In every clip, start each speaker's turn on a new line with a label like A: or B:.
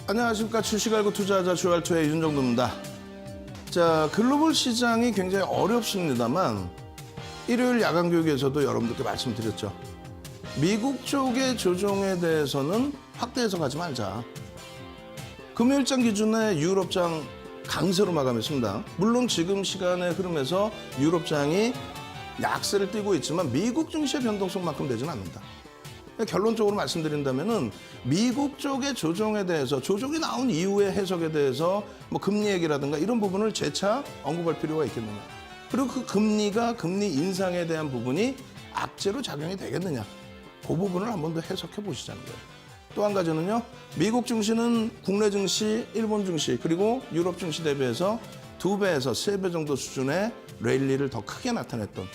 A: 안녕하십니까. 주식 알고 투자하자 주알투의 윤정도입니다. 자, 글로벌 시장이 굉장히 어렵습니다만 일요일 야간 교육에서도 여러분들께 말씀드렸죠. 미국 쪽의 조정에 대해서는 확대해서 가지 말자. 금요일장 기준에 유럽장 강세로 마감했습니다. 물론 지금 시간의 흐름에서 유럽장이 약세를 띠고 있지만 미국 증시의 변동성만큼 되지는 않는다. 결론적으로 말씀드린다면은 미국 쪽의 조정에 대해서 조정이 나온 이후의 해석에 대해서 뭐 금리 얘기라든가 이런 부분을 재차 언급할 필요가 있겠느냐. 그리고 그 금리 인상에 대한 부분이 악재로 작용이 되겠느냐. 그 부분을 한 번 더 해석해 보시자는 거예요. 또 한 가지는요. 미국 증시는 국내 증시, 일본 증시 그리고 유럽 증시 대비해서 2배에서 3배 정도 수준의 랠리를 더 크게 나타냈던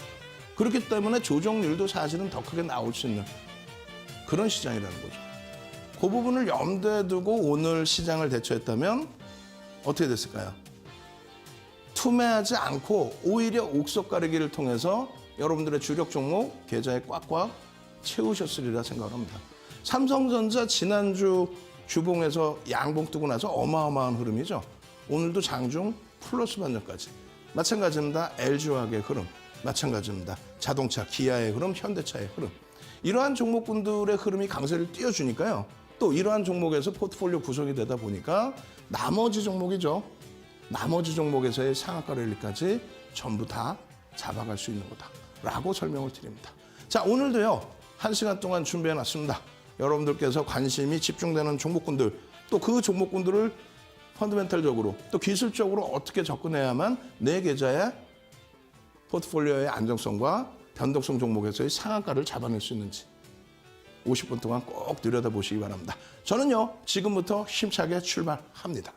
A: 그렇기 때문에 조정률도 사실은 더 크게 나올 수 있는 그런 시장이라는 거죠. 그 부분을 염두에 두고 오늘 시장을 대처했다면 어떻게 됐을까요? 투매하지 않고 오히려 옥석 가리기를 통해서 여러분들의 주력 종목 계좌에 꽉꽉 채우셨으리라 생각을 합니다. 삼성전자 지난주 주봉에서 양봉 뜨고 나서 어마어마한 흐름이죠. 오늘도 장중 플러스 반전까지. 마찬가지입니다. LG화학의 흐름. 마찬가지입니다. 자동차, 기아의 흐름, 현대차의 흐름. 이러한 종목군들의 흐름이 강세를 띄워주니까요. 또 이러한 종목에서 포트폴리오 구성이 되다 보니까 나머지 종목이죠. 나머지 종목에서의 상한가 랠리까지 전부 다 잡아갈 수 있는 거다라고 설명을 드립니다. 자, 오늘도요. 1시간 동안 준비해놨습니다. 여러분들께서 관심이 집중되는 종목군들 또 그 종목군들을 펀더멘탈적으로 또 기술적으로 어떻게 접근해야만 내 계좌의 포트폴리오의 안정성과 변동성 종목에서의 상한가를 잡아낼 수 있는지 50분 동안 꼭 들여다보시기 바랍니다. 저는요. 지금부터 힘차게 출발합니다.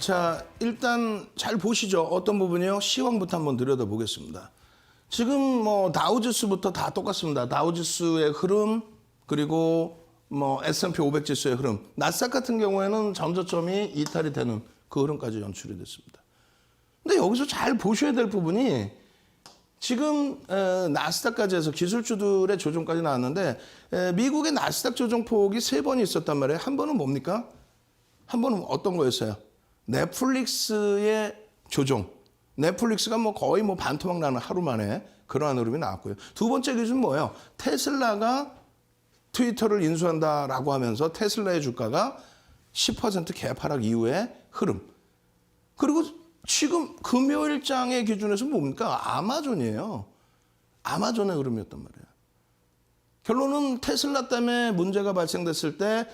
A: 자, 일단 잘 보시죠. 어떤 부분이요? 시황부터 한번 들여다보겠습니다. 지금 뭐 다우지수부터 다 똑같습니다. 다우지수의 흐름 그리고 뭐 S&P 500 지수의 흐름. 나스닥 같은 경우에는 전저점이 이탈이 되는 그 흐름까지 연출이 됐습니다. 근데 여기서 잘 보셔야 될 부분이 지금 나스닥까지 해서 기술주들의 조정까지 나왔는데 미국의 나스닥 조정폭이 3번이 있었단 말이에요. 한 번은 뭡니까? 한 번은 어떤 거였어요? 넷플릭스의 조정. 넷플릭스가 뭐 거의 뭐 반토막 나는 하루 만에 그러한 흐름이 나왔고요. 두 번째 기준은 뭐예요? 테슬라가 트위터를 인수한다라고 하면서 테슬라의 주가가 10% 개파락 이후의 흐름. 그리고 지금 금요일장의 기준에서 뭡니까? 아마존이에요. 아마존의 흐름이었단 말이에요. 결론은 테슬라 때문에 문제가 발생됐을 때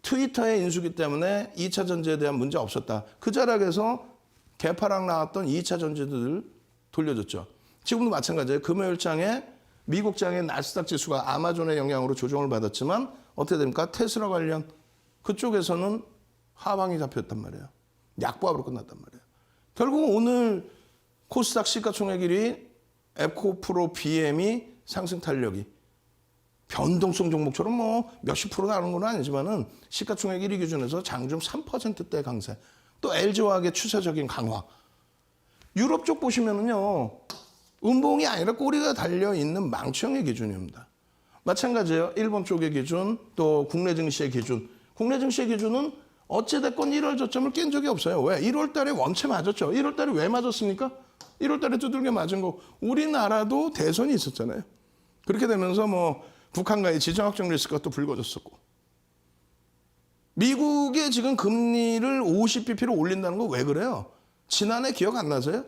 A: 트위터의 인수기 때문에 2차 전지에 대한 문제 없었다. 그 자락에서 개파락 나왔던 2차 전지들을 돌려줬죠. 지금도 마찬가지예요. 금요일장에 미국장의 나스닥 지수가 아마존의 영향으로 조정을 받았지만 어떻게 됩니까? 테슬라 관련 그쪽에서는 하방이 잡혔단 말이에요. 약보합으로 끝났단 말이에요. 결국 오늘 코스닥 시가총액 1위 에코프로 BM이 상승 탄력이 변동성 종목처럼 뭐 몇십 프로 나오는 건 아니지만은 시가총액 1위 기준에서 장중 3%대 강세. 또 LG화학의 추세적인 강화. 유럽 쪽 보시면은요. 음봉이 아니라 꼬리가 달려 있는 망치형의 기준입니다. 마찬가지예요. 일본 쪽의 기준, 또 국내 증시의 기준. 국내 증시의 기준은 어찌됐건 1월 저점을 깬 적이 없어요. 왜? 1월 달에 원체 맞았죠. 1월 달에 왜 맞았습니까? 1월 달에 두들겨 맞은 거. 우리나라도 대선이 있었잖아요. 그렇게 되면서 뭐 북한과의 지정학적 리스크가 또 불거졌었고. 미국의 지금 금리를 50bp로 올린다는 거 왜 그래요? 지난해 기억 안 나세요?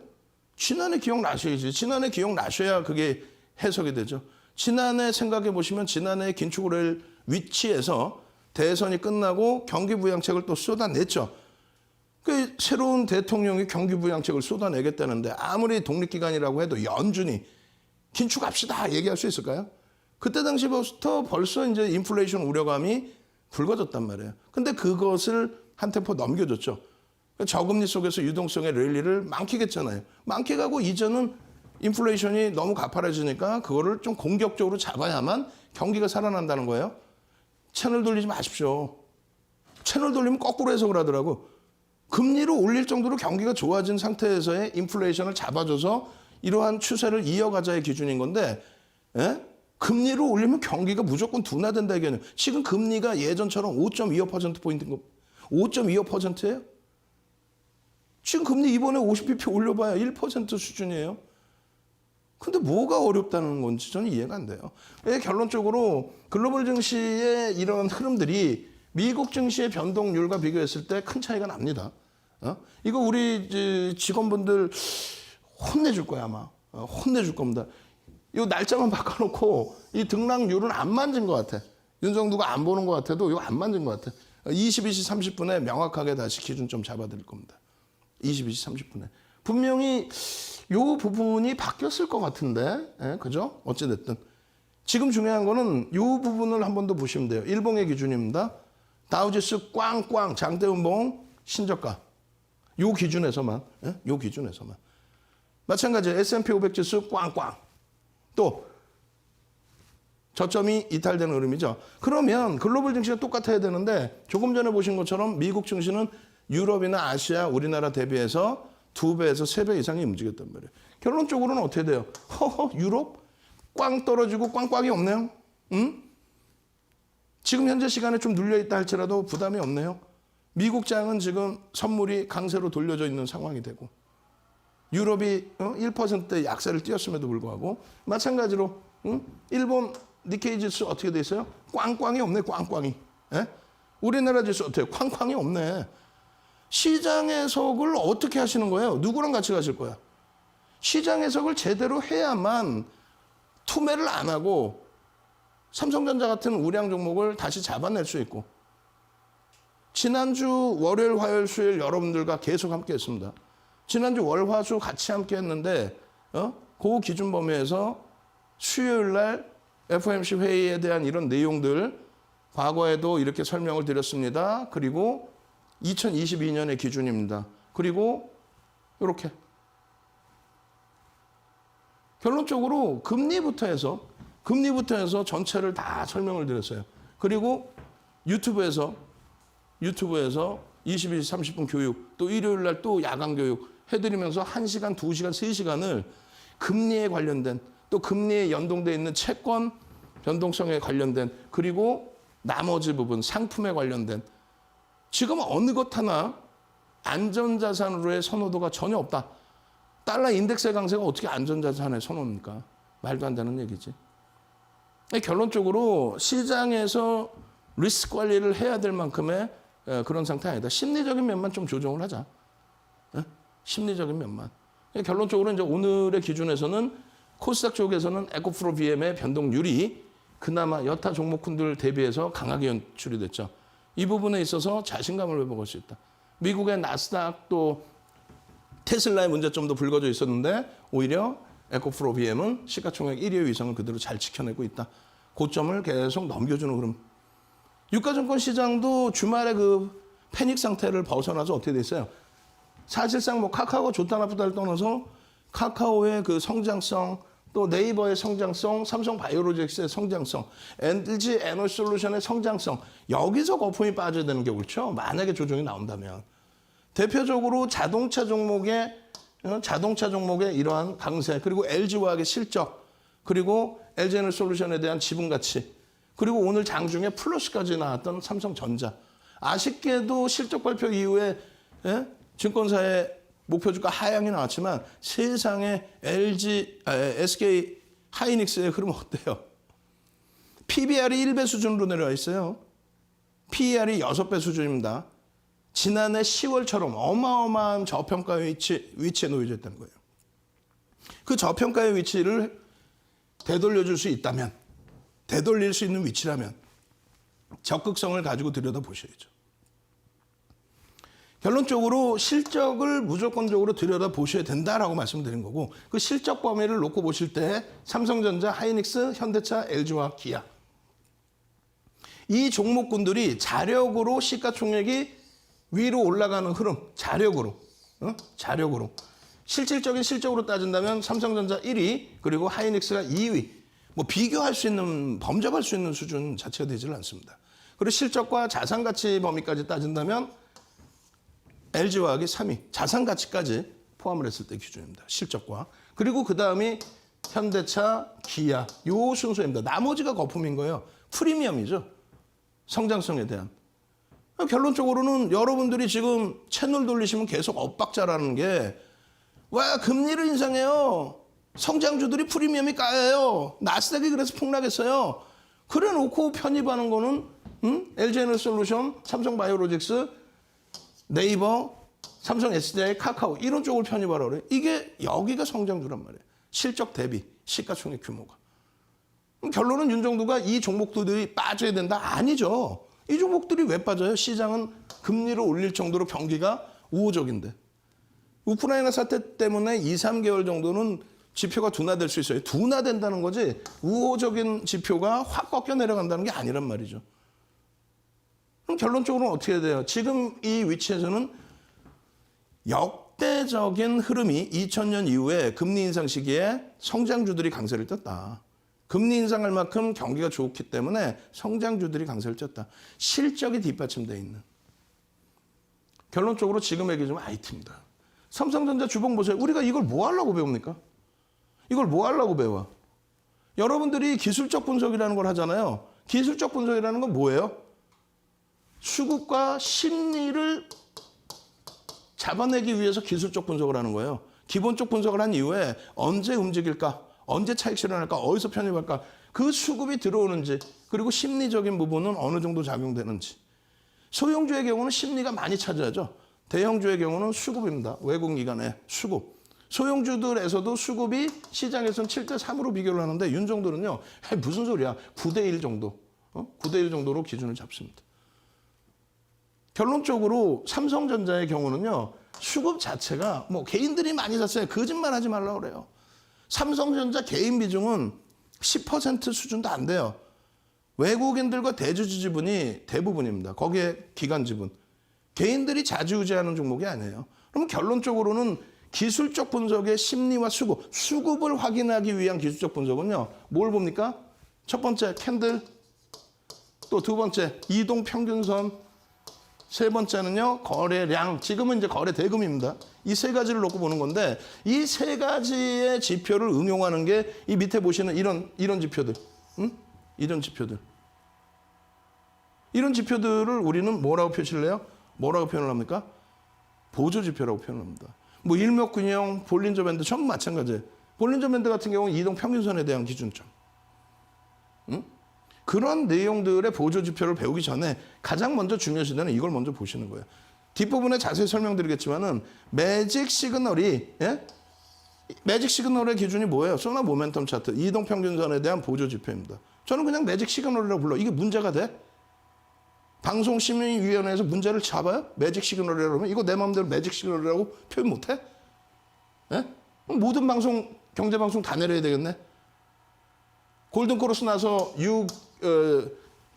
A: 지난해 기억나셔야지. 지난해 기억나셔야 그게 해석이 되죠. 지난해 생각해 보시면 지난해 긴축을 위치에서 대선이 끝나고 경기부양책을 또 쏟아냈죠. 그 새로운 대통령이 경기부양책을 쏟아내겠다는데 아무리 독립기관이라고 해도 연준이 긴축합시다 얘기할 수 있을까요? 그때 당시부터 벌써 이제 인플레이션 우려감이 불거졌단 말이에요. 근데 그것을 한 템포 넘겨줬죠. 저금리 속에서 유동성의 랠리를 망키겠잖아요. 망키가고 이제는 인플레이션이 너무 가파라지니까 그거를 좀 공격적으로 잡아야만 경기가 살아난다는 거예요. 채널 돌리지 마십시오. 채널 돌리면 거꾸로 해석을 하더라고. 금리를 올릴 정도로 경기가 좋아진 상태에서의 인플레이션을 잡아줘서 이러한 추세를 이어가자의 기준인 건데, 예? 금리를 올리면 경기가 무조건 둔화된다 이게요. 지금 금리가 예전처럼 5.25%포인트인 거, 5.25%예요? 지금 금리 이번에 50bp 올려봐야 1% 수준이에요. 근데 뭐가 어렵다는 건지 저는 이해가 안 돼요. 결론적으로 글로벌 증시의 이런 흐름들이 미국 증시의 변동률과 비교했을 때 큰 차이가 납니다. 이거 우리 직원분들 혼내줄 거야 아마. 혼내줄 겁니다. 이 날짜만 바꿔놓고 이 등락률은 안 만진 것 같아. 윤정두가 안 보는 것 같아도 이거 안 만진 것 같아. 22시 30분에 명확하게 다시 기준점 잡아드릴 겁니다. 22시 30분에. 분명히 이 부분이 바뀌었을 것 같은데, 예, 그죠? 어찌됐든. 지금 중요한 거는 이 부분을 한 번 더 보시면 돼요. 일봉의 기준입니다. 다우지수 꽝꽝, 장대운봉, 신저가. 요 기준에서만, 예? 요 기준에서만. 마찬가지 S&P 500 지수 꽝꽝. 또 저점이 이탈되는 흐름이죠. 그러면 글로벌 증시가 똑같아야 되는데 조금 전에 보신 것처럼 미국 증시는 유럽이나 아시아, 우리나라 대비해서 2배에서 3배 이상이 움직였단 말이에요. 결론적으로는 어떻게 돼요? 유럽? 꽝 떨어지고 꽝꽝이 없네요. 응? 지금 현재 시간에 좀 눌려있다 할지라도 부담이 없네요. 미국 장은 지금 선물이 강세로 돌려져 있는 상황이 되고 유럽이 1%대 약세를 띄었음에도 불구하고 마찬가지로 일본 니케이 지수 어떻게 돼 있어요? 꽝꽝이 없네. 꽝꽝이. 예? 우리나라 지수 어때요? 쾅쾅이 없네. 시장 해석을 어떻게 하시는 거예요? 누구랑 같이 가실 거야? 시장 해석을 제대로 해야만 투매를 안 하고 삼성전자 같은 우량 종목을 다시 잡아낼 수 있고 지난주 월요일, 화요일, 수요일 여러분들과 계속 함께 했습니다. 지난주 월, 화, 수 같이 함께 했는데 그 기준 범위에서 수요일 날 FOMC 회의에 대한 이런 내용들 과거에도 이렇게 설명을 드렸습니다. 그리고 2022년의 기준입니다. 그리고 이렇게 결론적으로 금리부터 해서 전체를 다 설명을 드렸어요. 그리고 유튜브에서 22시 30분 교육, 또 일요일 날 또 야간 교육 해드리면서 1시간, 2시간, 3시간을 금리에 관련된 또 금리에 연동되어 있는 채권 변동성에 관련된 그리고 나머지 부분 상품에 관련된 지금 어느 것 하나 안전자산으로의 선호도가 전혀 없다. 달러 인덱스의 강세가 어떻게 안전자산에 선호입니까? 말도 안 되는 얘기지. 결론적으로 시장에서 리스크 관리를 해야 될 만큼의 그런 상태 아니다. 심리적인 면만 좀 조정을 하자. 심리적인 면만. 결론적으로 이제 오늘의 기준에서는 코스닥 쪽에서는 에코프로 BM의 변동률이 그나마 여타 종목군들 대비해서 강하게 연출이 됐죠. 이 부분에 있어서 자신감을 회복할 수 있다. 미국의 나스닥 또 테슬라의 문제점도 불거져 있었는데 오히려 에코프로 BM은 시가총액 1위 위상을 그대로 잘 지켜내고 있다. 고점을 계속 넘겨주는 흐름. 유가증권 시장도 주말에 그 패닉 상태를 벗어나서 어떻게 됐어요? 사실상 뭐 카카오가 좋다 나쁘다를 떠나서 카카오의 그 성장성 또 네이버의 성장성, 삼성 바이오로직스의 성장성, LG 에너지솔루션의 성장성 여기서 거품이 빠져야 되는 게 옳죠. 만약에 조정이 나온다면. 대표적으로 자동차 종목의 이러한 강세 그리고 LG화학의 실적 그리고 LG 에너지솔루션에 대한 지분 가치 그리고 오늘 장중에 플러스까지 나왔던 삼성전자. 아쉽게도 실적 발표 이후에 증권사의 목표주가 하향이 나왔지만 세상에 SK 하이닉스의 흐름은 어때요? PBR이 1배 수준으로 내려와 있어요. PER이 6배 수준입니다. 지난해 10월처럼 어마어마한 저평가의 위치에 놓여져 있다는 거예요. 그 저평가의 위치를 되돌려줄 수 있다면, 되돌릴 수 있는 위치라면 적극성을 가지고 들여다보셔야죠. 결론적으로 실적을 무조건적으로 들여다보셔야 된다라고 말씀드린 거고 그 실적 범위를 놓고 보실 때 삼성전자, 하이닉스, 현대차, LG화학, 기아 이 종목군들이 자력으로 시가총액이 위로 올라가는 흐름, 자력으로 실질적인 실적으로 따진다면 삼성전자 1위 그리고 하이닉스가 2위 뭐 비교할 수 있는 범접할 수 있는 수준 자체가 되질 않습니다. 그리고 실적과 자산가치 범위까지 따진다면 LG화학이 3위, 자산가치까지 포함을 했을 때 기준입니다. 실적과. 그리고 그 다음이 현대차, 기아 요 순서입니다. 나머지가 거품인 거예요. 프리미엄이죠. 성장성에 대한. 결론적으로는 여러분들이 지금 채널 돌리시면 계속 엇박자라는 게 와 금리를 인상해요. 성장주들이 프리미엄이 까여요. 나스닥이 그래서 폭락했어요. 그래 놓고 편입하는 거는 LG에너지솔루션, 삼성바이오로직스, 네이버, 삼성 SDI, 카카오 이런 쪽을 편입하라 그래. 이게 여기가 성장주란 말이에요. 실적 대비 시가총액 규모가. 그럼 결론은 윤정두가 이 종목들이 빠져야 된다? 아니죠. 이 종목들이 왜 빠져요? 시장은 금리를 올릴 정도로 경기가 우호적인데. 우크라이나 사태 때문에 2, 3개월 정도는 지표가 둔화될 수 있어요. 둔화된다는 거지 우호적인 지표가 확 꺾여 내려간다는 게 아니란 말이죠. 그럼 결론적으로는 어떻게 돼요? 지금 이 위치에서는 역대적인 흐름이 2000년 이후에 금리 인상 시기에 성장주들이 강세를 떴다. 금리 인상할 만큼 경기가 좋기 때문에 성장주들이 강세를 떴다. 실적이 뒷받침되어 있는. 결론적으로 지금의 기준은 IT입니다. 삼성전자 주봉 보세요. 우리가 이걸 뭐 하려고 배웁니까? 이걸 뭐 하려고 배워? 여러분들이 기술적 분석이라는 걸 하잖아요. 기술적 분석이라는 건 뭐예요? 수급과 심리를 잡아내기 위해서 기술적 분석을 하는 거예요. 기본적 분석을 한 이후에 언제 움직일까? 언제 차익 실현할까? 어디서 편입할까? 그 수급이 들어오는지 그리고 심리적인 부분은 어느 정도 작용되는지. 소형주의 경우는 심리가 많이 차지하죠. 대형주의 경우는 수급입니다. 외국기관의 수급. 소형주들에서도 수급이 시장에서는 7대3으로 비교를 하는데 윤정도는요. 무슨 소리야. 9대1 정도. 9대1 정도로 기준을 잡습니다. 결론적으로 삼성전자의 경우는요. 수급 자체가 뭐 개인들이 많이 샀어요. 거짓말하지 말라고 그래요. 삼성전자 개인 비중은 10% 수준도 안 돼요. 외국인들과 대주주 지분이 대부분입니다. 거기에 기관 지분. 개인들이 좌지우지하는 종목이 아니에요. 그럼 결론적으로는 기술적 분석의 심리와 수급을 확인하기 위한 기술적 분석은요. 뭘 봅니까? 첫 번째 캔들, 또 두 번째 이동 평균선, 세 번째는요 거래량, 지금은 이제 거래 대금입니다. 이 세 가지를 놓고 보는 건데 이 세 가지의 지표를 응용하는 게 이 밑에 보시는 이런 지표들, 이런 지표들, 이런 지표들을 우리는 뭐라고 표시를 해요? 뭐라고 표현을 합니까? 보조 지표라고 표현합니다. 뭐 일목균형, 볼린저 밴드 전부 마찬가지예요. 볼린저 밴드 같은 경우는 이동 평균선에 대한 기준점. 그런 내용들의 보조 지표를 배우기 전에 가장 먼저 중요시되는 이걸 먼저 보시는 거예요. 뒷부분에 자세히 설명드리겠지만은 매직 시그널이 매직 시그널의 기준이 뭐예요? 소나 모멘텀 차트, 이동 평균선에 대한 보조 지표입니다. 저는 그냥 매직 시그널이라고 불러. 이게 문제가 돼? 방송심의위원회에서 문제를 잡아요? 매직 시그널이라고 하면 이거 내 마음대로 매직 시그널이라고 표현 못해? 모든 방송, 경제방송 다 내려야 되겠네? 골든크로스 나서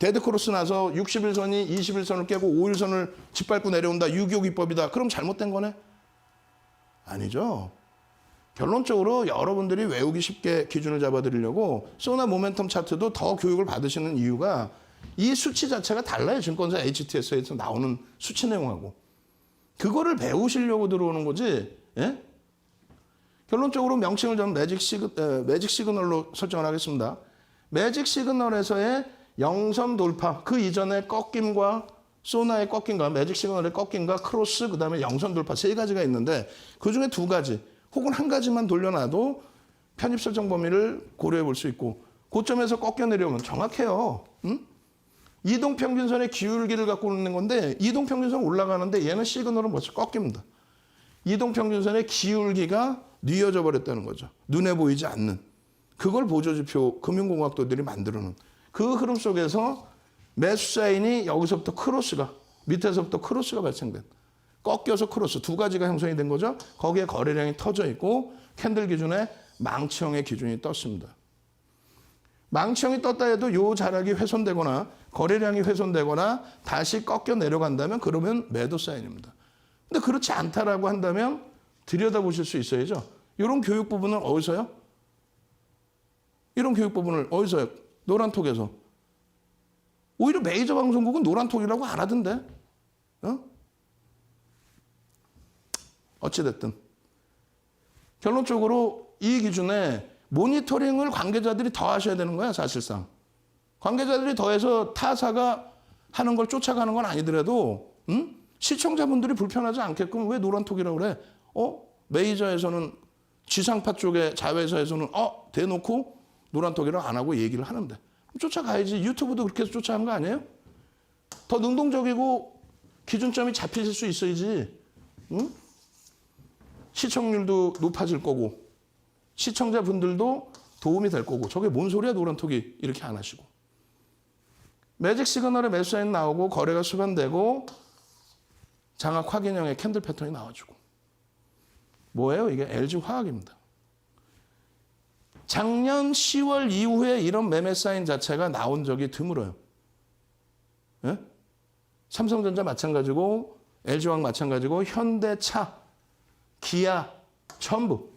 A: 데드크로스 나서 60일선이 21선을 깨고 5일선을 짓밟고 내려온다. 6.25 기법이다. 그럼 잘못된 거네? 아니죠. 결론적으로 여러분들이 외우기 쉽게 기준을 잡아드리려고 소나 모멘텀 차트도 더 교육을 받으시는 이유가 이 수치 자체가 달라요. 증권사 HTS에서 나오는 수치 내용하고. 그거를 배우시려고 들어오는 거지. 예? 결론적으로 명칭을 저는 매직 시그널로 설정을 하겠습니다. 매직 시그널에서의 영선 돌파, 그 이전의 꺾임과 소나의 꺾임과 매직 시그널의 꺾임과 크로스, 그 다음에 영선 돌파 세 가지가 있는데 그중에 두 가지 혹은 한 가지만 돌려놔도 편입 설정 범위를 고려해 볼 수 있고 고점에서 꺾여 내려오면 정확해요. 이동평균선의 기울기를 갖고 있는 건데 이동평균선 올라가는데 얘는 시그널은 벌써 꺾입니다. 이동평균선의 기울기가 뉘어져 버렸다는 거죠. 눈에 보이지 않는. 그걸 보조지표 금융공학도들이 만들어놓은 그 흐름 속에서 매수 사인이 여기서부터 크로스가 밑에서부터 크로스가 발생된 꺾여서 크로스 두 가지가 형성이 된 거죠. 거기에 거래량이 터져 있고 캔들 기준에 망치형의 기준이 떴습니다. 망치형이 떴다 해도 요 자락이 훼손되거나 거래량이 훼손되거나 다시 꺾여 내려간다면 그러면 매도 사인입니다. 근데 그렇지 않다라고 한다면 들여다보실 수 있어야죠. 이런 교육 부분은 어디서요? 이런 교육 부분을 어디서요? 노란톡에서. 오히려 메이저 방송국은 노란톡이라고 안 하던데. 어찌됐든. 결론적으로 이 기준에 모니터링을 관계자들이 더 하셔야 되는 거야, 사실상. 관계자들이 더해서 타사가 하는 걸 쫓아가는 건 아니더라도, 시청자분들이 불편하지 않게끔 왜 노란톡이라고 그래? 메이저에서는 지상파 쪽에 자회사에서는 대놓고 노란톡이라고 안 하고 얘기를 하는데. 쫓아가야지. 유튜브도 그렇게 해서 쫓아간 거 아니에요? 더 능동적이고 기준점이 잡히실 수 있어야지. 시청률도 높아질 거고 시청자분들도 도움이 될 거고 저게 뭔 소리야 노란톡이 이렇게 안 하시고 매직 시그널에 매수 사인 나오고 거래가 수반되고 장악 확인형의 캔들 패턴이 나와주고 뭐예요? 이게 LG화학입니다. 작년 10월 이후에 이런 매매 사인 자체가 나온 적이 드물어요. 예? 삼성전자 마찬가지고 LG화학 마찬가지고 현대차, 기아 전부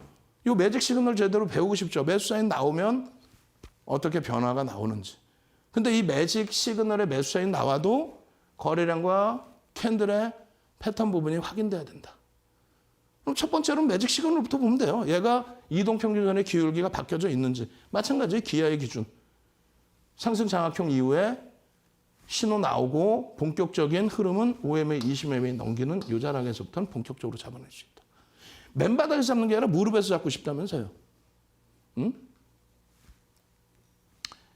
A: 이 매직 시그널 제대로 배우고 싶죠. 매수 사인 나오면 어떻게 변화가 나오는지. 근데 이 매직 시그널의 매수 사인 나와도 거래량과 캔들의 패턴 부분이 확인돼야 된다. 그럼 첫 번째로는 매직 시그널부터 보면 돼요. 얘가 이동평균선의 기울기가 바뀌어져 있는지. 마찬가지 기아의 기준. 상승 장악형 이후에 신호 나오고 본격적인 흐름은 5MA, 20MA 넘기는 이 자락에서부터는 본격적으로 잡아낼 수 있다. 맨바닥에서 잡는 게 아니라 무릎에서 잡고 싶다면서요.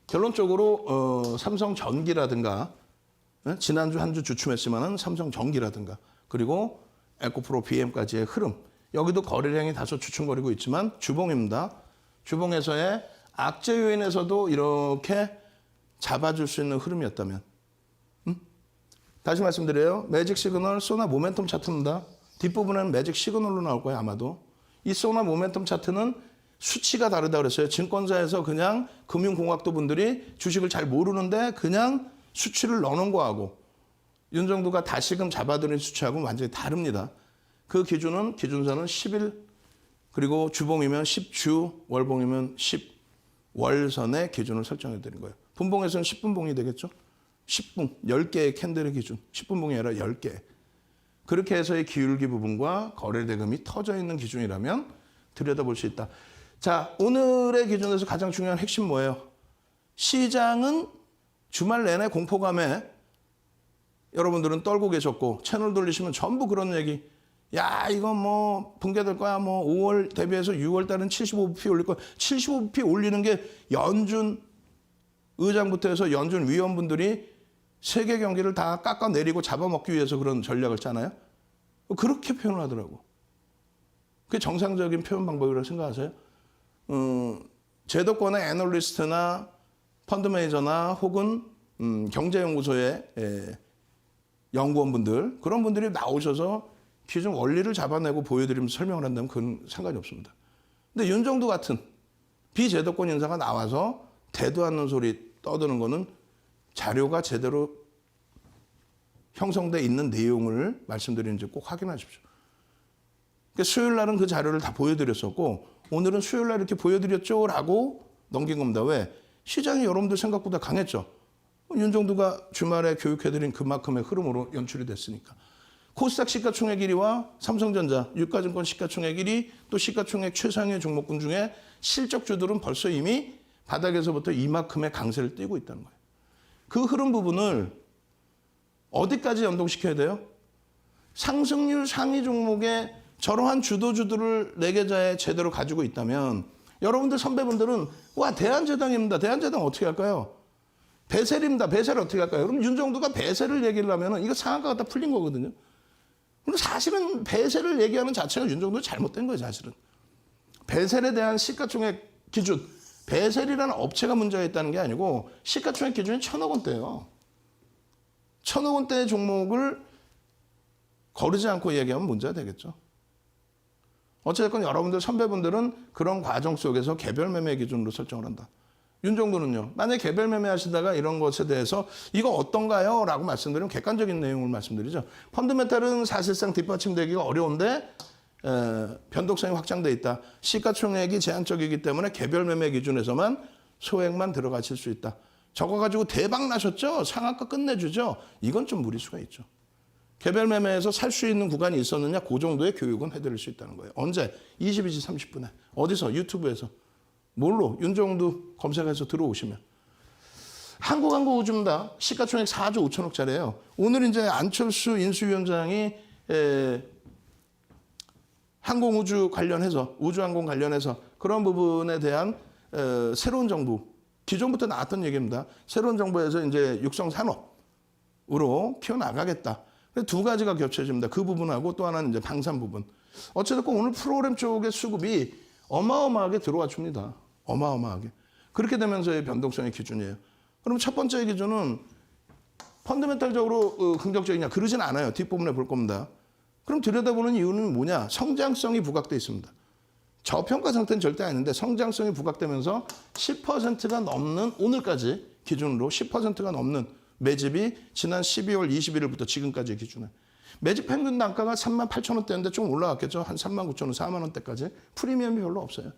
A: 결론적으로 삼성전기라든가 지난주 한 주 주춤했지만은 삼성전기라든가 그리고 에코프로 BM까지의 흐름. 여기도 거래량이 다소 주춤거리고 있지만 주봉입니다. 주봉에서의 악재 요인에서도 이렇게 잡아줄 수 있는 흐름이었다면 다시 말씀드려요. 매직 시그널 소나 모멘텀 차트입니다. 뒷부분에는 매직 시그널로 나올 거예요. 아마도. 이 소나 모멘텀 차트는 수치가 다르다 그랬어요. 증권사에서 그냥 금융공학도 분들이 주식을 잘 모르는데 그냥 수치를 넣어놓은 거하고 윤정도가 다시금 잡아들인 수치하고 완전히 다릅니다. 그 기준은 기준선은 10일 그리고 주봉이면 10주 월봉이면 10월선의 기준을 설정해 드린 거예요. 분봉에서는 10분봉이 되겠죠. 10분 10개의 캔들의 기준 10분봉이 아니라 10개. 그렇게 해서의 기울기 부분과 거래대금이 터져 있는 기준이라면 들여다볼 수 있다. 자, 오늘의 기준에서 가장 중요한 핵심 뭐예요? 시장은 주말 내내 공포감에 여러분들은 떨고 계셨고 채널 돌리시면 전부 그런 얘기. 야, 이거 뭐 붕괴될 거야. 뭐 5월 대비해서 6월 달은 75bp 올릴 거야. 75bp 올리는 게 연준 의장부터 해서 연준 위원분들이 세계 경기를 다 깎아내리고 잡아먹기 위해서 그런 전략을 짜나요? 그렇게 표현을 하더라고. 그게 정상적인 표현 방법이라고 생각하세요? 제도권의 애널리스트나 펀드 매니저나 혹은 경제연구소의 연구원분들 그런 분들이 나오셔서 기존 원리를 잡아내고 보여드리면서 설명을 한다면 그건 상관이 없습니다. 근데 윤정도 같은 비제도권 인사가 나와서 대도 않는 소리 떠드는 거는 자료가 제대로 형성돼 있는 내용을 말씀드리는지 꼭 확인하십시오. 그러니까 수요일 날은 그 자료를 다 보여드렸었고 오늘은 수요일 날 이렇게 보여드렸죠라고 넘긴 겁니다. 왜? 시장이 여러분들 생각보다 강했죠. 윤정도가 주말에 교육해드린 그만큼의 흐름으로 연출이 됐으니까. 코스닥 시가총액 1위와 삼성전자, 유가증권 시가총액 1위, 또 시가총액 최상위 종목군 중에 실적주들은 벌써 이미 바닥에서부터 이만큼의 강세를 띄고 있다는 거예요. 그 흐름 부분을 어디까지 연동시켜야 돼요? 상승률 상위 종목에 저러한 주도주들을 4계좌에 제대로 가지고 있다면 여러분들 선배분들은 와 대한제당입니다. 대한제당 어떻게 할까요? 배셀입니다. 배셀 어떻게 할까요? 그럼 윤정도가 배셀을 얘기를 하면 이거 상한가가 다 풀린 거거든요. 그럼 사실은 배셀을 얘기하는 자체가 윤정도 잘못된 거예요. 사실은. 배셀에 대한 시가총액 기준. 배셀이라는 업체가 문제가 있다는 게 아니고 시가총액 기준이 1,000억 원대예요. 천억 원대의 종목을 거르지 않고 얘기하면 문제가 되겠죠. 어쨌든 여러분들 선배분들은 그런 과정 속에서 개별 매매 기준으로 설정을 한다. 윤정도는요. 만약에 개별 매매 하시다가 이런 것에 대해서 이거 어떤가요? 라고 말씀드리면 객관적인 내용을 말씀드리죠. 펀드멘탈은 사실상 뒷받침되기가 어려운데 변동성이 확장돼 있다. 시가총액이 제한적이기 때문에 개별 매매 기준에서만 소액만 들어가실 수 있다. 저거 가지고 대박 나셨죠? 상한가 끝내주죠? 이건 좀 무리수가 있죠. 개별 매매에서 살 수 있는 구간이 있었느냐? 그 정도의 교육은 해드릴 수 있다는 거예요. 언제? 22시 30분에. 어디서? 유튜브에서. 뭘로? 윤정도 검색해서 들어오시면. 한국항공우주입니다. 시가총액 4조 5천억짜리예요. 오늘 이제 안철수 인수위원장이 항공우주 관련해서, 우주항공 관련해서 그런 부분에 대한 새로운 정부, 기존부터 나왔던 얘기입니다. 새로운 정부에서 이제 육성 산업으로 키워나가겠다. 두 가지가 겹쳐집니다. 그 부분하고 또 하나는 이제 방산 부분. 어쨌든 오늘 프로그램 쪽의 수급이 어마어마하게 들어와 줍니다. 어마어마하게. 그렇게 되면서의 변동성의 기준이에요. 그럼 첫 번째 기준은 펀더멘탈적으로 긍정적이냐? 그러진 않아요. 뒷부분에 볼 겁니다. 그럼 들여다보는 이유는 뭐냐? 성장성이 부각돼 있습니다. 저평가 상태는 절대 아닌데 성장성이 부각되면서 10%가 넘는 오늘까지 기준으로 10%가 넘는 매집이 지난 12월 21일부터 지금까지 기준에 매집 평균 단가가 38,000원대인데 좀 올라갔겠죠. 한 39,000원, 4만 원대까지. 프리미엄이 별로 없어요.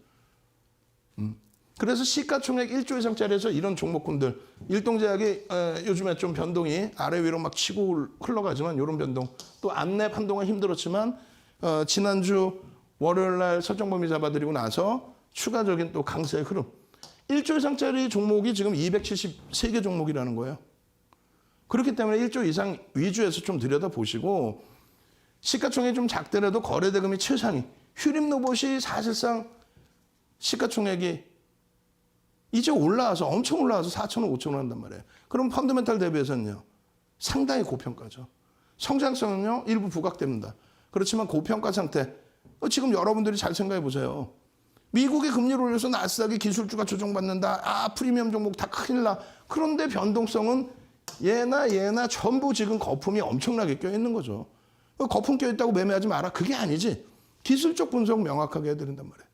A: 그래서 시가총액 1조 이상짜리에서 이런 종목군들 일동제약이 요즘에 좀 변동이 아래 위로 막 치고 흘러가지만 이런 변동 또 안랩 한동안 힘들었지만 지난주 월요일 날 설정범위 잡아드리고 나서 추가적인 또 강세의 흐름 1조 이상짜리 종목이 지금 273개 종목이라는 거예요. 그렇기 때문에 1조 이상 위주에서 좀 들여다보시고 시가총액이 좀 작더라도 거래대금이 최상위 휴림로봇이 사실상 시가총액이 이제 올라와서 엄청 올라와서 4,000원, 5,000원 한단 말이에요. 그럼 펀더멘탈 대비해서는요. 상당히 고평가죠. 성장성은요. 일부 부각됩니다. 그렇지만 고평가 상태. 지금 여러분들이 잘 생각해 보세요. 미국의 금리를 올려서 나스닥이 기술주가 조정받는다. 프리미엄 종목 다 큰일 나. 그런데 변동성은 얘나 전부 지금 거품이 엄청나게 껴있는 거죠. 거품 껴있다고 매매하지 마라. 그게 아니지. 기술적 분석 명확하게 해드린단 말이에요.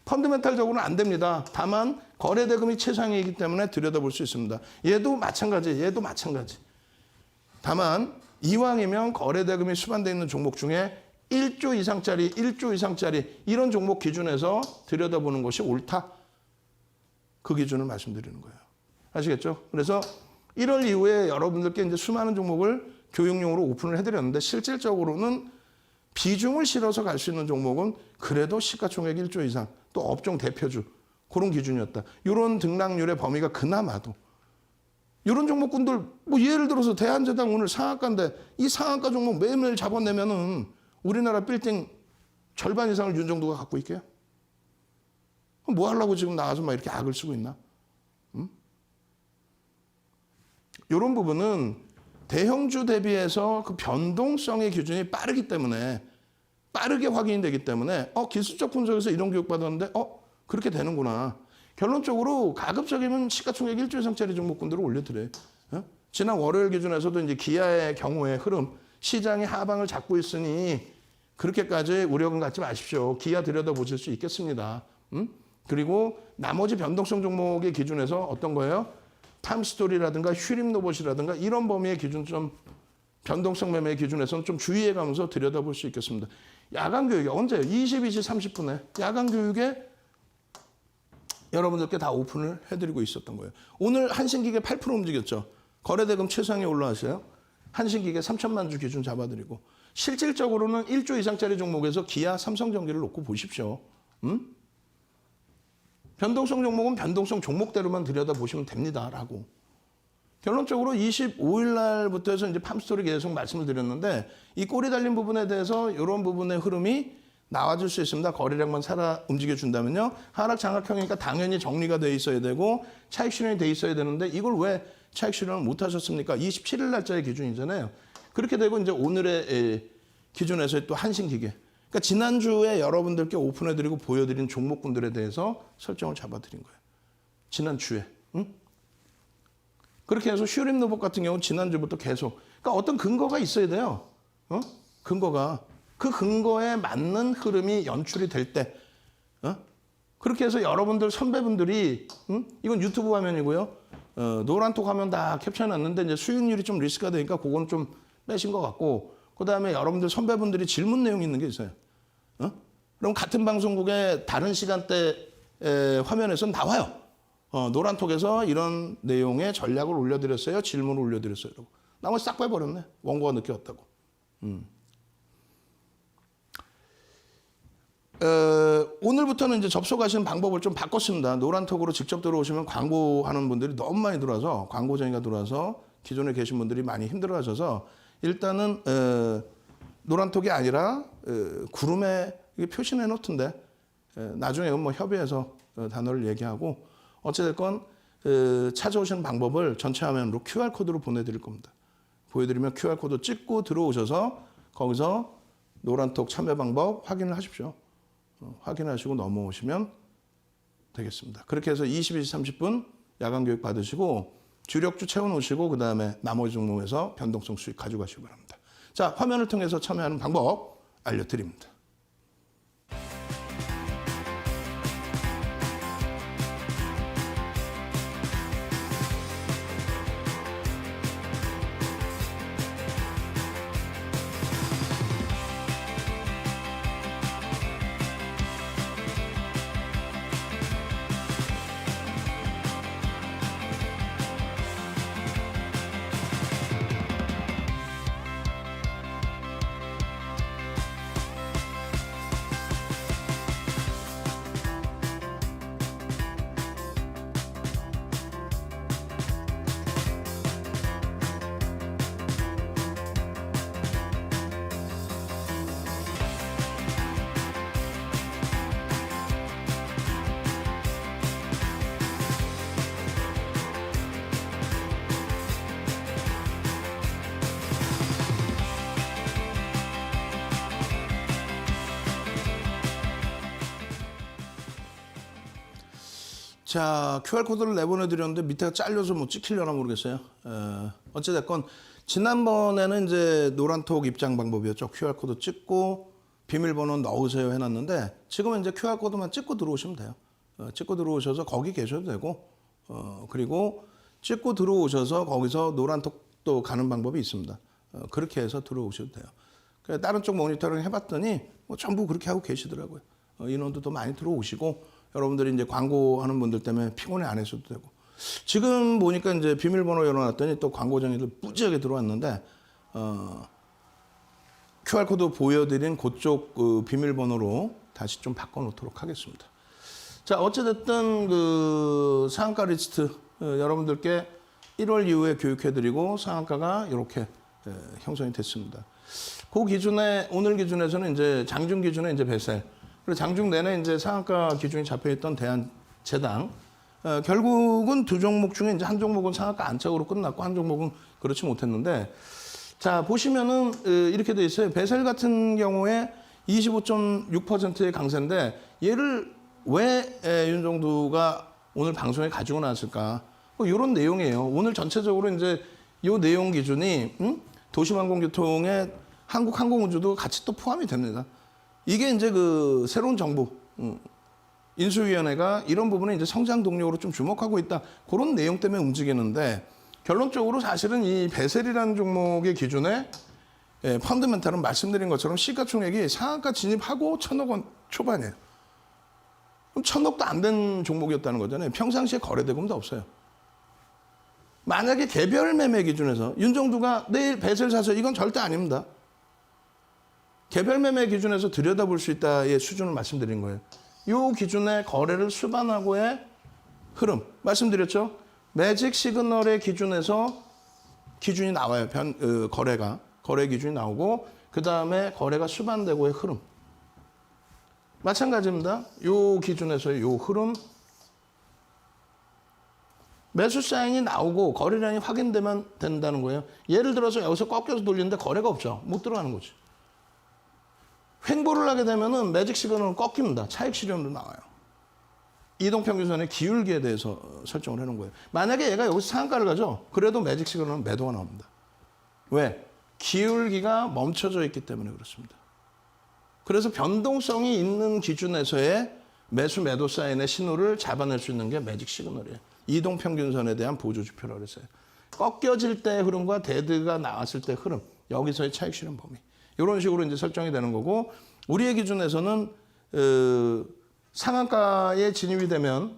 A: 펀드멘탈적으로는 안 됩니다. 다만 거래대금이 최상위이기 때문에 들여다볼 수 있습니다. 얘도 마찬가지. 다만 이왕이면 거래대금이 수반되어 있는 종목 중에 1조 이상짜리 이런 종목 기준에서 들여다보는 것이 옳다. 그 기준을 말씀드리는 거예요. 아시겠죠? 그래서 1월 이후에 여러분들께 이제 수많은 종목을 교육용으로 오픈을 해드렸는데 실질적으로는 비중을 실어서 갈 수 있는 종목은 그래도 시가총액 1조 이상 또 업종 대표주 그런 기준이었다. 이런 등락률의 범위가 그나마도 이런 종목군들 뭐 예를 들어서 대한제당 오늘 상한가인데 이 상한가 종목 매일매일 잡아내면은 우리나라 빌딩 절반 이상을 윤정도가 갖고 있게요? 뭐 하려고 지금 나와서 막 이렇게 악을 쓰고 있나? 이런 부분은 대형주 대비해서 그 변동성의 기준이 빠르기 때문에 빠르게 확인이 되기 때문에 기술적 분석에서 이런 교육 받았는데 그렇게 되는구나. 결론적으로 가급적이면 시가총액 1조 이상짜리 종목군들을 올려드려요. 지난 월요일 기준에서도 이제 기아의 경우에 흐름 시장이 하방을 잡고 있으니 그렇게까지 우려는 갖지 마십시오. 기아 들여다보실 수 있겠습니다. 그리고 나머지 변동성 종목의 기준에서 어떤 거예요? 탐스토리라든가 휴림로봇이라든가 이런 범위의 기준 좀 변동성 매매 기준에서는 좀 주의해가면서 들여다볼 수 있겠습니다. 야간 교육이 언제요? 22시 30분에 야간 교육에 여러분들께 다 오픈을 해드리고 있었던 거예요. 오늘 한신기계 8% 움직였죠. 거래대금 최상에 올라왔어요. 한신기계 3천만 주 기준 잡아드리고 실질적으로는 1조 이상짜리 종목에서 기아, 삼성전기를 놓고 보십시오. 변동성 종목은 변동성 종목대로만 들여다보시면 됩니다라고. 결론적으로 25일 날부터 해서 이제 팜스토리 계속 말씀을 드렸는데 이 꼬리 달린 부분에 대해서 이런 부분의 흐름이 나와줄 수 있습니다. 거래량만 살아 움직여준다면요. 하락 장악형이니까 당연히 정리가 돼 있어야 되고 차익 실현이 돼 있어야 되는데 이걸 왜 차익 실현을 못 하셨습니까? 27일 날짜의 기준이잖아요. 그렇게 되고 이제 오늘의 기준에서의 또 한신기계. 그러니까 지난주에 여러분들께 오픈해드리고 보여드린 종목군들에 대해서 설정을 잡아드린 거예요. 지난주에. 그렇게 해서 휴림로봇 같은 경우는 지난주부터 계속. 그러니까 어떤 근거가 있어야 돼요. 근거가. 그 근거에 맞는 흐름이 연출이 될 때. 그렇게 해서 여러분들 선배분들이 이건 유튜브 화면이고요. 노란톡 화면 다 캡처해놨는데 이제 수익률이 좀 리스크가 되니까 그건 좀 빼신 것 같고 그다음에 여러분들 선배분들이 질문 내용이 있는 게 있어요. 그럼 같은 방송국의 다른 시간대 화면에서는 나와요. 노란톡에서 이런 내용의 전략을 올려드렸어요. 질문을 올려드렸어요. 나머지 싹 빼버렸네. 원고가 늦게 왔다고. 오늘부터는 이제 접속하시는 방법을 좀 바꿨습니다. 노란톡으로 직접 들어오시면 광고하는 분들이 너무 많이 들어와서 광고쟁이가 들어와서 기존에 계신 분들이 많이 힘들어하셔서 일단은 노란톡이 아니라 구름에 표시해 놓던데 나중에 뭐 협의해서 단어를 얘기하고 어찌됐건 찾아오시는 방법을 전체 화면으로 QR코드로 보내드릴 겁니다. 보여드리면 QR코드 찍고 들어오셔서 거기서 노란톡 참여 방법 확인을 하십시오. 확인하시고 넘어오시면 되겠습니다. 그렇게 해서 22시 30분 야간 교육 받으시고 주력주 채워놓으시고 그 다음에 나머지 종목에서 변동성 수익 가져가시기 바랍니다. 자, 화면을 통해서 참여하는 방법 알려드립니다. 자, QR코드를 내보내드렸는데 밑에가 잘려서 뭐 찍히려나 모르겠어요. 어찌됐건 지난번에는 이제 노란톡 입장 방법이었죠. QR코드 찍고 비밀번호 넣으세요 해놨는데 지금은 이제 QR코드만 찍고 들어오시면 돼요. 찍고 들어오셔서 거기 계셔도 되고 그리고 찍고 들어오셔서 거기서 노란톡도 가는 방법이 있습니다. 그렇게 해서 들어오셔도 돼요. 다른 쪽 모니터링 해봤더니 뭐 전부 그렇게 하고 계시더라고요. 인원도 더 많이 들어오시고 여러분들이 이제 광고하는 분들 때문에 피곤해 안 하셔도 되고 지금 보니까 이제 비밀번호 열어놨더니 또 광고쟁이들 뿌지하게 들어왔는데 QR코드 보여드린 그쪽 그 비밀번호로 다시 좀 바꿔놓도록 하겠습니다. 자, 어찌됐든 그 상한가 리스트 여러분들께 1월 이후에 교육해드리고 상한가가 이렇게 형성이 됐습니다. 그 기준에 오늘 기준에서는 이제 장중 기준에 이제 배셀 그리고 장중 내내 이제 상한가 기준이 잡혀있던 대한제당 결국은 두 종목 중에 이제 한 종목은 상한가 안착으로 끝났고 한 종목은 그렇지 못했는데 자 보시면은 이렇게 돼 있어요. 배셀 같은 경우에 25.6%의 강세인데 얘를 왜 윤정두가 오늘 방송에 가지고 나왔을까? 뭐 이런 내용이에요. 오늘 전체적으로 이제 이 내용 기준이 도시항공교통에 한국항공우주도 같이 또 포함이 됩니다. 이게 이제 그 새로운 정부 인수위원회가 이런 부분에 이제 성장 동력으로 좀 주목하고 있다. 그런 내용 때문에 움직이는데 결론적으로 사실은 이 배셀이라는 종목의 기준에 펀드멘탈은 말씀드린 것처럼 시가총액이 상한가 진입하고 1,000억 원 초반이에요. 그럼 1,000억도 안 된 종목이었다는 거잖아요. 평상시에 거래대금도 없어요. 만약에 개별 매매 기준에서 윤정두가 내일 배셀 사서 이건 절대 아닙니다. 개별 매매 기준에서 들여다볼 수 있다의 수준을 말씀드린 거예요. 이 기준의 거래를 수반하고의 흐름 말씀드렸죠. 매직 시그널의 기준에서 기준이 나와요. 거래 기준이 나오고 그 다음에 거래가 수반되고의 흐름. 마찬가지입니다. 이 기준에서의 이 흐름. 매수 사인이 나오고 거래량이 확인되면 된다는 거예요. 예를 들어서 여기서 꺾여서 돌리는데 거래가 없죠. 못 들어가는 거지. 횡보를 하게 되면은 매직 시그널은 꺾입니다. 차익 실현으로 나와요. 이동평균선의 기울기에 대해서 설정을 해놓은 거예요. 만약에 얘가 여기서 상한가를 가죠. 그래도 매직 시그널은 매도가 나옵니다. 왜? 기울기가 멈춰져 있기 때문에 그렇습니다. 그래서 변동성이 있는 기준에서의 매수 매도 사인의 신호를 잡아낼 수 있는 게 매직 시그널이에요. 이동평균선에 대한 보조지표라고 했어요. 꺾여질 때 흐름과 데드가 나왔을 때 흐름, 여기서의 차익 실현 범위. 이런 식으로 이제 설정이 되는 거고, 우리의 기준에서는 상한가에 진입이 되면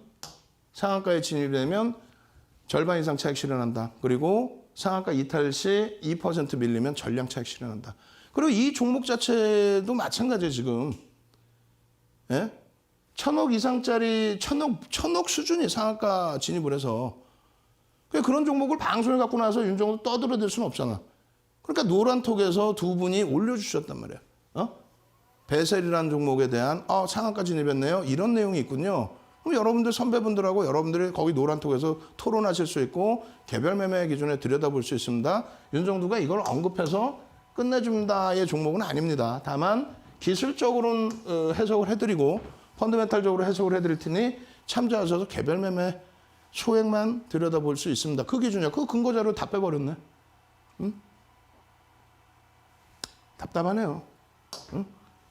A: 절반 이상 차익 실현한다. 그리고 상한가 이탈 시 2% 밀리면 전량 차익 실현한다. 그리고 이 종목 자체도 마찬가지예요, 지금. 예? 1,000억 이상짜리, 1,000억 수준이 상한가 진입을 해서. 그런 종목을 방송에 갖고 나서 윤정도 떠들어댈 수는 없잖아. 그러니까 노란톡에서 두 분이 올려주셨단 말이야. 베셀이라는 종목에 대한 상한가 진입했네요. 이런 내용이 있군요. 그럼 여러분들 선배분들하고 여러분들이 거기 노란톡에서 토론하실 수 있고 개별 매매 기준에 들여다볼 수 있습니다. 윤정도가 이걸 언급해서 끝내줍니다의 종목은 아닙니다. 다만 기술적으로는 해석을 해드리고 펀드멘탈적으로 해석을 해드릴 테니 참조하셔서 개별 매매 소액만 들여다볼 수 있습니다. 그 기준이야. 그 근거자료 다 빼버렸네. 응? 답답하네요. 응?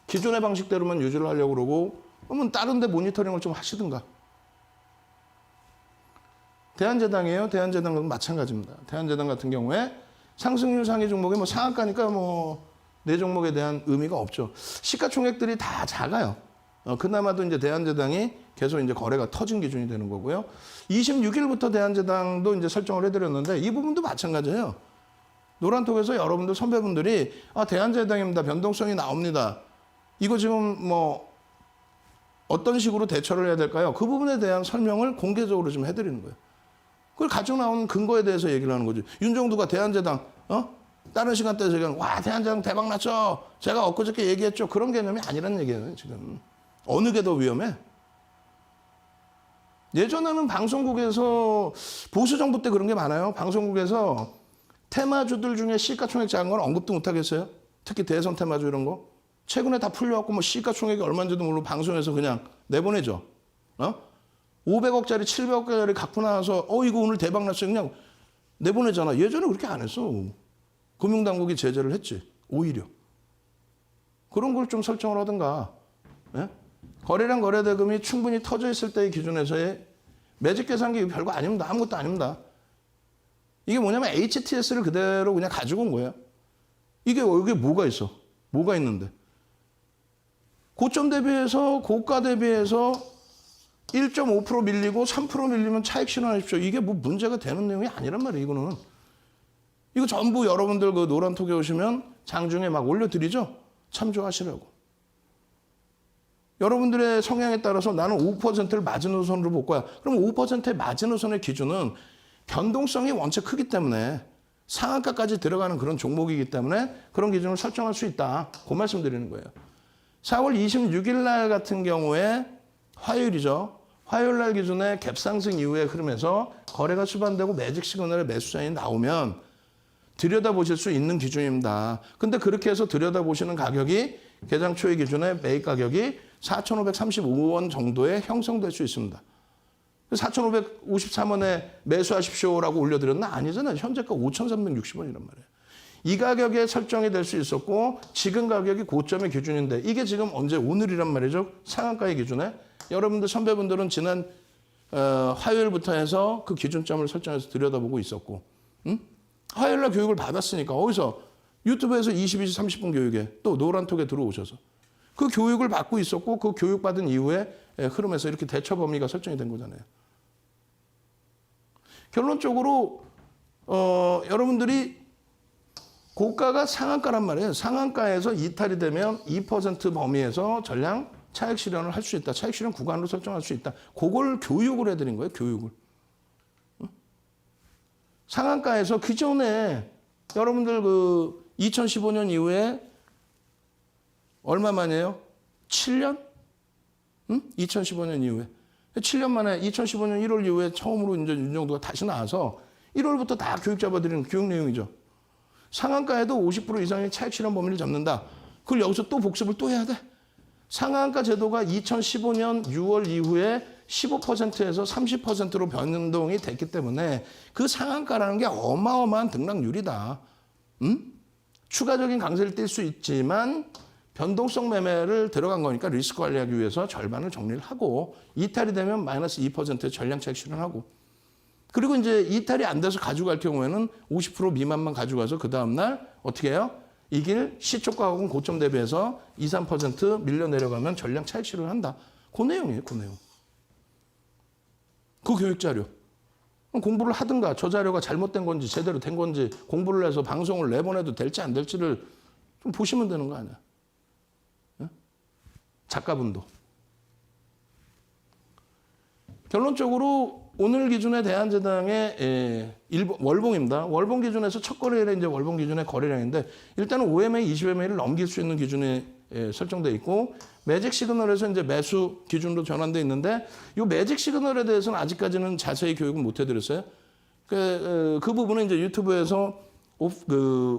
A: 기존의 방식대로만 유지를 하려고 그러고 그러면 다른 데 모니터링을 좀 하시든가. 대한제당이에요. 대한제당은 마찬가지입니다. 대한제당 같은 경우에 상승률 상위 종목이 상한가니까 네 종목에 대한 의미가 없죠. 시가총액들이 다 작아요. 그나마도 이제 대한제당이 계속 이제 거래가 터진 기준이 되는 거고요. 26일부터 대한제당도 이제 설정을 해드렸는데 이 부분도 마찬가지예요. 노란톡에서 여러분들 선배분들이 대한제당입니다. 변동성이 나옵니다. 이거 지금 어떤 식으로 대처를 해야 될까요? 그 부분에 대한 설명을 공개적으로 좀 해드리는 거예요. 그걸 가지고 나온 근거에 대해서 얘기를 하는 거죠. 윤정두가 대한제당, 다른 시간대에 얘기하는, 대한제당 대박 났죠. 제가 엊그저께 얘기했죠. 그런 개념이 아니란 얘기예요, 지금. 어느 게 더 위험해? 예전에는 방송국에서 보수 정부 때 그런 게 많아요. 방송국에서 테마주들 중에 시가총액 작은 건 언급도 못 하겠어요. 특히 대선 테마주 이런 거. 최근에 다 풀려갖고 시가총액이 얼마인지도 모르고 방송에서 그냥 내보내죠. 500억짜리, 700억짜리 갖고 나와서 이거 오늘 대박 났어요. 그냥 내보내잖아. 예전에 그렇게 안 했어. 금융당국이 제재를 했지. 오히려. 그런 걸 좀 설정을 하든가. 예? 거래량 거래대금이 충분히 터져 있을 때의 기준에서의 매직 계산기 별거 아닙니다. 아무것도 아닙니다. 이게 뭐냐면 HTS를 그대로 그냥 가지고 온 거예요. 이게 여기 뭐가 있어? 뭐가 있는데? 고점 대비해서 고가 대비해서 1.5% 밀리고 3% 밀리면 차익 실현하십시오. 이게 문제가 되는 내용이 아니란 말이에요. 이거는. 이거 전부 여러분들 그 노란톡에 오시면 장중에 막 올려드리죠. 참조하시라고. 여러분들의 성향에 따라서 나는 5%를 마지노선으로 볼 거야. 그럼 5%의 마지노선의 기준은 변동성이 원체 크기 때문에 상한가까지 들어가는 그런 종목이기 때문에 그런 기준을 설정할 수 있다. 그 말씀 드리는 거예요. 4월 26일 날 같은 경우에 화요일이죠. 화요일 날 기준에 갭상승 이후의 흐름에서 거래가 수반되고 매직 시그널의 매수 사인이 나오면 들여다보실 수 있는 기준입니다. 근데 그렇게 해서 들여다보시는 가격이 개장 초의 기준의 매입 가격이 4,535원 정도에 형성될 수 있습니다. 4,553원에 매수하십시오라고 올려드렸나? 아니잖아요. 현재가 5,360원이란 말이에요. 이 가격에 설정이 될 수 있었고 지금 가격이 고점의 기준인데 이게 지금 언제? 오늘이란 말이죠. 상한가의 기준에. 여러분들 선배분들은 지난 화요일부터 해서 그 기준점을 설정해서 들여다보고 있었고 화요일날 교육을 받았으니까 어디서? 유튜브에서 22시 30분 교육에 또 노란톡에 들어오셔서 그 교육을 받고 있었고 그 교육받은 이후에 흐름에서 이렇게 대처 범위가 설정이 된 거잖아요. 결론적으로 여러분들이 고가가 상한가란 말이에요. 상한가에서 이탈이 되면 2% 범위에서 전량 차익 실현을 할 수 있다. 차익 실현 구간으로 설정할 수 있다. 그걸 교육을 해드린 거예요. 교육을. 상한가에서 기존에 여러분들 2015년 이후에 얼마 만이에요? 7년? 2015년 이후에. 7년 만에 2015년 1월 이후에 처음으로 이제 윤정도가 다시 나와서 1월부터 다 교육 잡아드리는 교육 내용이죠. 상한가에도 50% 이상의 차익 실현 범위를 잡는다. 그걸 여기서 또 복습을 또 해야 돼. 상한가 제도가 2015년 6월 이후에 15%에서 30%로 변동이 됐기 때문에 그 상한가라는 게 어마어마한 등락률이다. 추가적인 강세를 띌 수 있지만 변동성 매매를 들어간 거니까 리스크 관리하기 위해서 절반을 정리를 하고 이탈이 되면 마이너스 2%의 전량 차익 실현하고 그리고 이제 이탈이 안 돼서 가져갈 경우에는 50% 미만만 가져가서 그 다음날 어떻게 해요? 이 길 시초가하고는 고점 대비해서 2, 3% 밀려 내려가면 전량 차익 실현한다. 그 내용이에요. 그 내용. 그 교육 자료. 공부를 하든가 저 자료가 잘못된 건지 제대로 된 건지 공부를 해서 방송을 내보내도 될지 안 될지를 좀 보시면 되는 거 아니야. 작가분도. 결론적으로 오늘 기준에 대한제당의 월봉입니다. 월봉 기준에서 첫 거래일에 이제 월봉 기준의 거래량인데 일단은 5MA, 20MA를 넘길 수 있는 기준이 설정돼 있고 매직 시그널에서 이제 매수 기준으로 전환돼 있는데 이 매직 시그널에 대해서는 아직까지는 자세히 교육을 못 해드렸어요. 그 부분은 이제 유튜브에서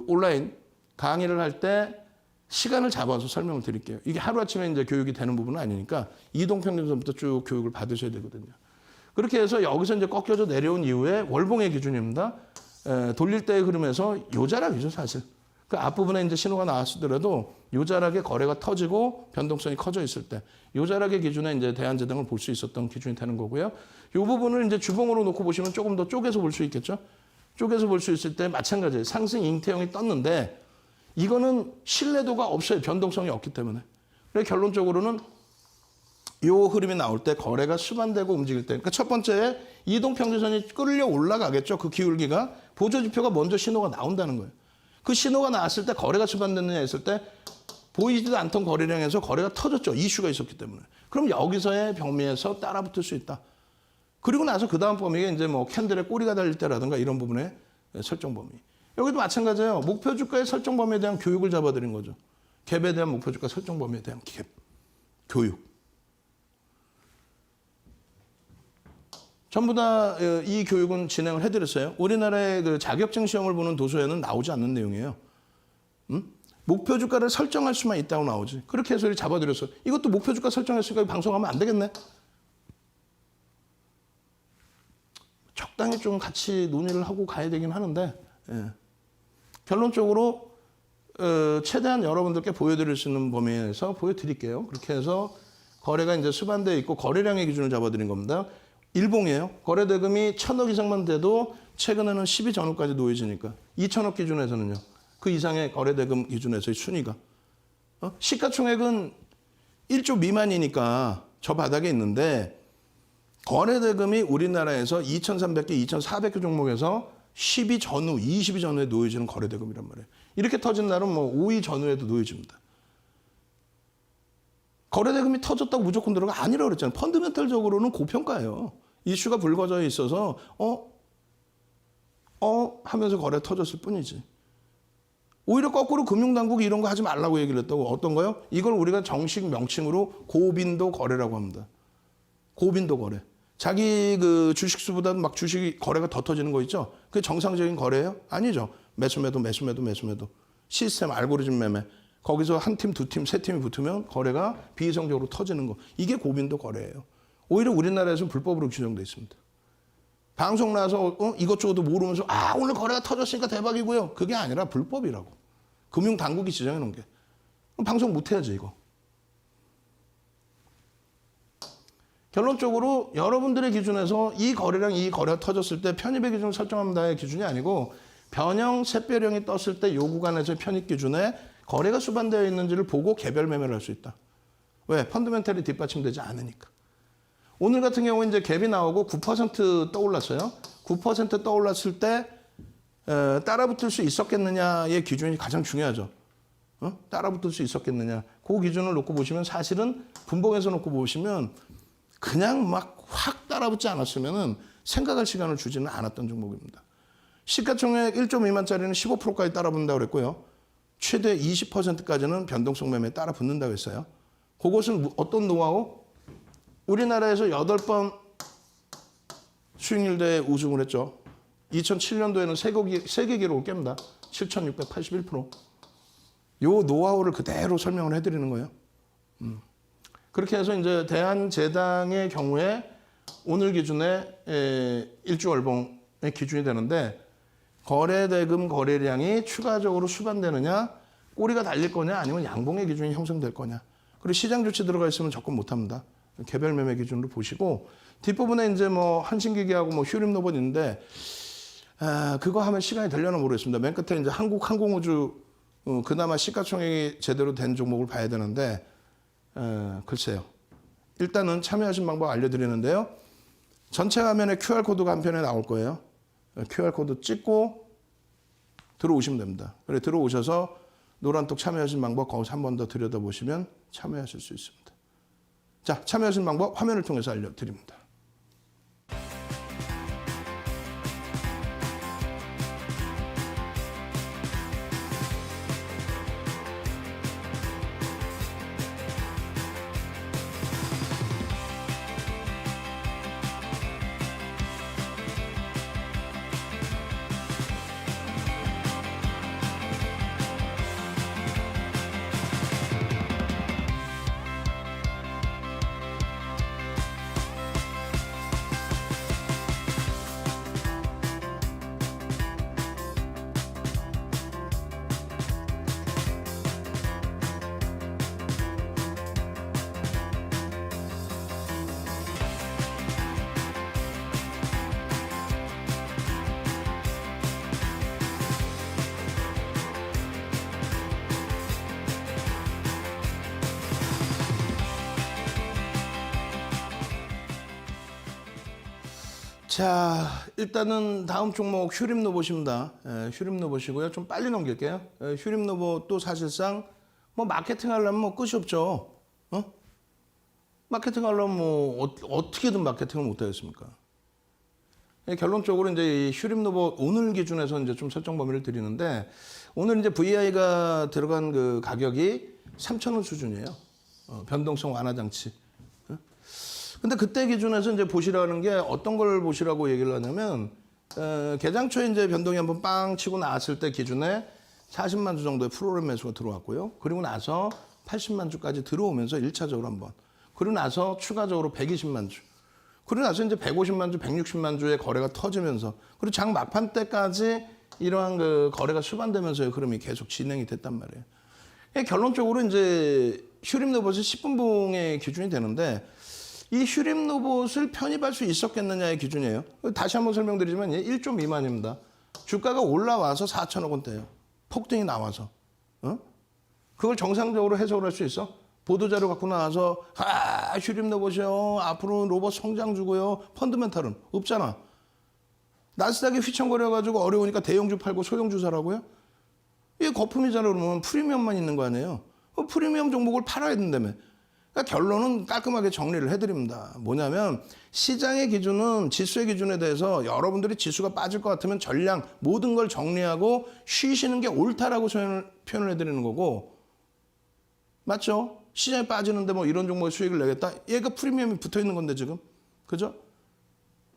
A: 온라인 강의를 할 때 시간을 잡아서 설명을 드릴게요. 이게 하루아침에 이제 교육이 되는 부분은 아니니까 이동평균선부터 쭉 교육을 받으셔야 되거든요. 그렇게 해서 여기서 이제 꺾여져 내려온 이후에 월봉의 기준입니다. 돌릴 때의 흐름에서 요자락이죠, 사실. 그 앞부분에 이제 신호가 나왔더라도 요자락의 거래가 터지고 변동성이 커져 있을 때 요자락의 기준에 이제 대한제당을 볼 수 있었던 기준이 되는 거고요. 이 부분을 이제 주봉으로 놓고 보시면 조금 더 쪼개서 볼 수 있겠죠. 쪼개서 볼 수 있을 때 마찬가지예요. 상승 잉태형이 떴는데 이거는 신뢰도가 없어요. 변동성이 없기 때문에. 그래서 결론적으로는 이 흐름이 나올 때 거래가 수반되고 움직일 때 그러니까 첫 번째 이동평균선이 끌려 올라가겠죠. 그 기울기가 보조지표가 먼저 신호가 나온다는 거예요. 그 신호가 나왔을 때 거래가 수반됐느냐 했을 때 보이지도 않던 거래량에서 거래가 터졌죠. 이슈가 있었기 때문에. 그럼 여기서의 범위에서 따라붙을 수 있다. 그리고 나서 그 다음 범위가 이제 뭐 캔들의 꼬리가 달릴 때라든가 이런 부분의 설정 범위. 여기도 마찬가지예요. 목표 주가의 설정 범위에 대한 교육을 잡아드린 거죠. 갭에 대한 목표 주가 설정 범위에 대한 갭. 교육. 전부 다 이 교육은 진행을 해드렸어요. 우리나라의 그 자격증 시험을 보는 도서에는 나오지 않는 내용이에요. 목표 주가를 설정할 수만 있다고 나오지. 그렇게 해서 잡아드렸어. 이것도 목표 주가 설정했으니까 방송하면 안 되겠네. 적당히 좀 같이 논의를 하고 가야 되긴 하는데 결론적으로 최대한 여러분들께 보여드릴 수 있는 범위에서 보여드릴게요. 그렇게 해서 거래가 이제 수반되어 있고 거래량의 기준을 잡아드린 겁니다. 일봉이에요. 거래대금이 1,000억 이상만 돼도 최근에는 12 전후까지 놓여지니까 2,000억 기준에서는요. 그 이상의 거래대금 기준에서의 순위가. 시가총액은 1조 미만이니까 저 바닥에 있는데 거래대금이 우리나라에서 2,300개, 2,400개 종목에서 10위 전후, 20위 전후에 놓여지는 거래대금이란 말이에요. 이렇게 터진 날은 뭐 5위 전후에도 놓여집니다. 거래대금이 터졌다고 무조건 들어가 아니라고 그랬잖아요. 펀드멘털적으로는 고평가예요. 이슈가 불거져 있어서 하면서 거래 터졌을 뿐이지. 오히려 거꾸로 금융당국이 이런 거 하지 말라고 얘기를 했다고. 어떤 거요? 이걸 우리가 정식 명칭으로 고빈도 거래라고 합니다. 고빈도 거래. 자기 그 주식수보다 막 주식이 거래가 더 터지는 거 있죠? 그게 정상적인 거래예요? 아니죠. 매수매도. 시스템 알고리즘 매매. 거기서 한 팀, 두 팀, 세 팀이 붙으면 거래가 비이성적으로 터지는 거. 이게 고빈도 거래예요. 오히려 우리나라에서는 불법으로 규정돼 있습니다. 방송 나와서 이것저것 모르면서 오늘 거래가 터졌으니까 대박이고요. 그게 아니라 불법이라고. 금융당국이 지정해 놓은 게. 방송 못 해야지 이거. 결론적으로 여러분들의 기준에서 이 거래량, 이 거래가 터졌을 때 편입의 기준을 설정합니다의 기준이 아니고 변형, 샛별형이 떴을 때 요 구간에서의 편입 기준에 거래가 수반되어 있는지를 보고 개별 매매를 할 수 있다. 왜? 펀드멘털이 뒷받침되지 않으니까. 오늘 같은 경우는 이제 갭이 나오고 9% 떠올랐어요. 9% 떠올랐을 때 따라붙을 수 있었겠느냐의 기준이 가장 중요하죠. 따라붙을 수 있었겠느냐. 그 기준을 놓고 보시면 사실은 분봉에서 놓고 보시면 그냥 막 확 따라붙지 않았으면 생각할 시간을 주지는 않았던 종목입니다. 시가총액 1조 미만짜리는 15%까지 따라붙는다고 그랬고요. 최대 20%까지는 변동성 매매에 따라 붙는다고 했어요. 그것은 어떤 노하우? 우리나라에서 8번 수익률 대회 우승을 했죠. 2007년도에는 세계 기록을 깹니다. 7,681%. 요 노하우를 그대로 설명을 해드리는 거예요. 그렇게 해서 이제 대한제당의 경우에 오늘 기준에 일주월봉의 기준이 되는데 거래대금 거래량이 추가적으로 수반되느냐, 꼬리가 달릴 거냐, 아니면 양봉의 기준이 형성될 거냐. 그리고 시장 조치 들어가 있으면 접근 못 합니다. 개별 매매 기준으로 보시고, 뒷부분에 이제 뭐 한신기계하고 뭐 휴림로봇 있는데, 그거 하면 시간이 되려나 모르겠습니다. 맨 끝에 이제 한국항공우주, 그나마 시가총액이 제대로 된 종목을 봐야 되는데, 글쎄요. 일단은 참여하신 방법 알려드리는데요. 전체 화면에 QR코드가 한편에 나올 거예요. QR코드 찍고 들어오시면 됩니다. 그래 들어오셔서 노란톡 참여하신 방법 거기서 한 번 더 들여다보시면 참여하실 수 있습니다. 자, 참여하신 방법 화면을 통해서 알려드립니다. 자, 일단은 다음 종목 휴림로봇입니다. 휴림로봇이고요. 좀 빨리 넘길게요. 휴림로봇도 사실상 뭐 마케팅 하려면 뭐 끝이 없죠. 마케팅 하려면 뭐 어떻게든 마케팅을 못 하겠습니까? 결론적으로 이제 이 휴림로봇 오늘 기준에서 이제 좀 설정 범위를 드리는데, 오늘 이제 VI가 들어간 그 가격이 3,000원 수준이에요. 변동성 완화 장치. 근데 그때 기준에서 이제 보시라는 게 어떤 걸 보시라고 얘기를 하냐면, 개장 초에 이제 변동이 한번 빵 치고 나왔을 때 기준에 40만 주 정도의 프로그램 매수가 들어왔고요. 그리고 나서 80만 주까지 들어오면서 1차적으로 한번. 그리고 나서 추가적으로 120만 주. 그리고 나서 이제 150만 주, 160만 주의 거래가 터지면서, 그리고 장 막판 때까지 이러한 그 거래가 수반되면서의 흐름이 계속 진행이 됐단 말이에요. 결론적으로 이제 휴림로봇이 10분봉의 기준이 되는데, 이 휴림로봇을 편입할 수 있었겠느냐의 기준이에요. 다시 한번 설명드리지만 1조 미만입니다. 주가가 올라와서 4천억 원대예요. 폭등이 나와서. 그걸 정상적으로 해석을 할 수 있어? 보도자료 갖고 나와서 휴림로봇이요, 앞으로 로봇 성장주고요, 펀드멘탈은 없잖아. 나스닥이 휘청거려가지고 어려우니까 대형주 팔고 소형주 사라고요? 이게 거품이잖아. 그러면 프리미엄만 있는 거 아니에요? 프리미엄 종목을 팔아야 된다며. 그러니까 결론은 깔끔하게 정리를 해드립니다. 뭐냐면 시장의 기준은, 지수의 기준에 대해서 여러분들이 지수가 빠질 것 같으면 전량 모든 걸 정리하고 쉬시는 게 옳다라고 표현을 해드리는 거고, 맞죠? 시장이 빠지는데 뭐 이런 종목의 수익을 내겠다? 얘가 프리미엄이 붙어 있는 건데 지금. 그죠?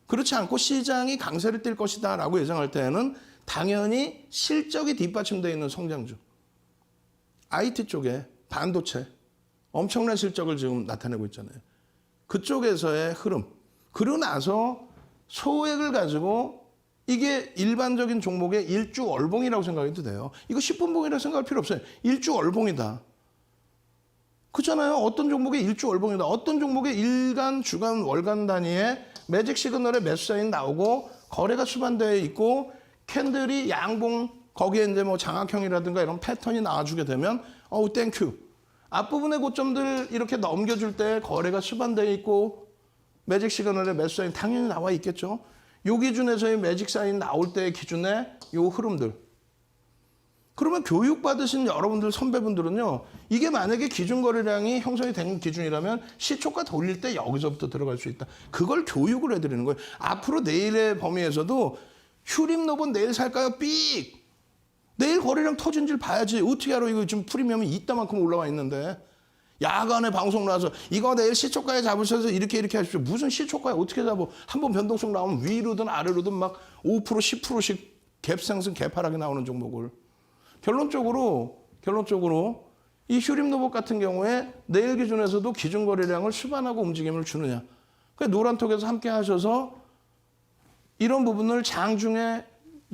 A: 그렇지 않고 시장이 강세를 띨 것이다 라고 예상할 때에는 당연히 실적이 뒷받침되어 있는 성장주. IT 쪽에 반도체. 엄청난 실적을 지금 나타내고 있잖아요. 그쪽에서의 흐름. 그러고 나서 소액을 가지고 이게 일반적인 종목의 일주 월봉이라고 생각해도 돼요. 이거 10분봉이라고 생각할 필요 없어요. 일주 월봉이다. 그렇잖아요. 어떤 종목의 일주 월봉이다. 어떤 종목의 일간, 주간, 월간 단위의 매직 시그널에 매수 사인 나오고 거래가 수반되어 있고 캔들이 양봉, 거기에 이제 뭐 장악형이라든가 이런 패턴이 나와주게 되면 어우 땡큐. 앞부분의 고점들 이렇게 넘겨줄 때 거래가 수반되어 있고 매직 시그널의 매수 사인 당연히 나와 있겠죠. 요 기준에서의 매직 사인 나올 때의 기준에 요 흐름들. 그러면 교육받으신 여러분들 선배분들은요, 이게 만약에 기준 거래량이 형성이 된 기준이라면 시초가 돌릴 때 여기서부터 들어갈 수 있다. 그걸 교육을 해드리는 거예요. 앞으로 내일의 범위에서도 휴림로봇 내일 살까요? 삑! 내일 거래량 터진 줄 봐야지. 어떻게 알아? 이거 지금 프리미엄이 이따만큼 올라와 있는데. 야간에 방송 나와서 이거 내일 시초가에 잡으셔서 이렇게 하십시오. 무슨 시초가에 어떻게 잡아? 한번 변동성 나오면 위로든 아래로든 막 5%, 10%씩 갭 상승, 갭 하락이 나오는 종목을. 결론적으로 이 휴림로봇 같은 경우에 내일 기준에서도 기준 거래량을 수반하고 움직임을 주느냐. 그러니까 노란톡에서 함께 하셔서 이런 부분을 장중에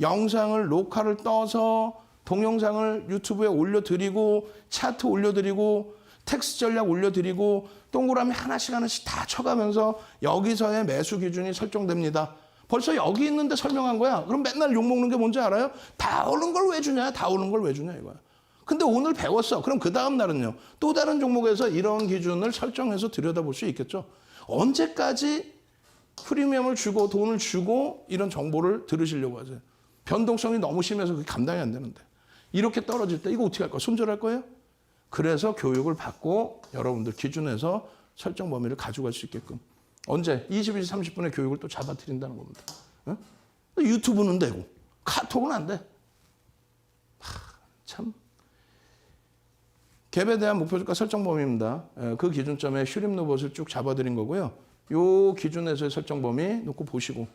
A: 영상을 녹화를 떠서 동영상을 유튜브에 올려드리고 차트 올려드리고 텍스트 전략 올려드리고 동그라미 하나씩 다 쳐가면서 여기서의 매수 기준이 설정됩니다. 벌써 여기 있는데 설명한 거야. 그럼 맨날 욕먹는 게 뭔지 알아요? 다 오른 걸 왜 주냐? 다 오른 걸 왜 주냐 이거야. 근데 오늘 배웠어. 그럼 그 다음 날은요. 또 다른 종목에서 이런 기준을 설정해서 들여다볼 수 있겠죠. 언제까지 프리미엄을 주고 돈을 주고 이런 정보를 들으시려고 하세요. 변동성이 너무 심해서 그게 감당이 안 되는데. 이렇게 떨어질 때 이거 어떻게 할 거야? 손절할 거예요? 그래서 교육을 받고 여러분들 기준에서 설정 범위를 가져갈 수 있게끔. 언제? 22시 30분에 교육을 또 잡아드린다는 겁니다. 어? 유튜브는 되고 카톡은 안 돼. 참. 갭에 대한 목표주가 설정 범위입니다. 그 기준점에 슈림 로봇을 쭉 잡아드린 거고요. 요 기준에서의 설정 범위 놓고 보시고,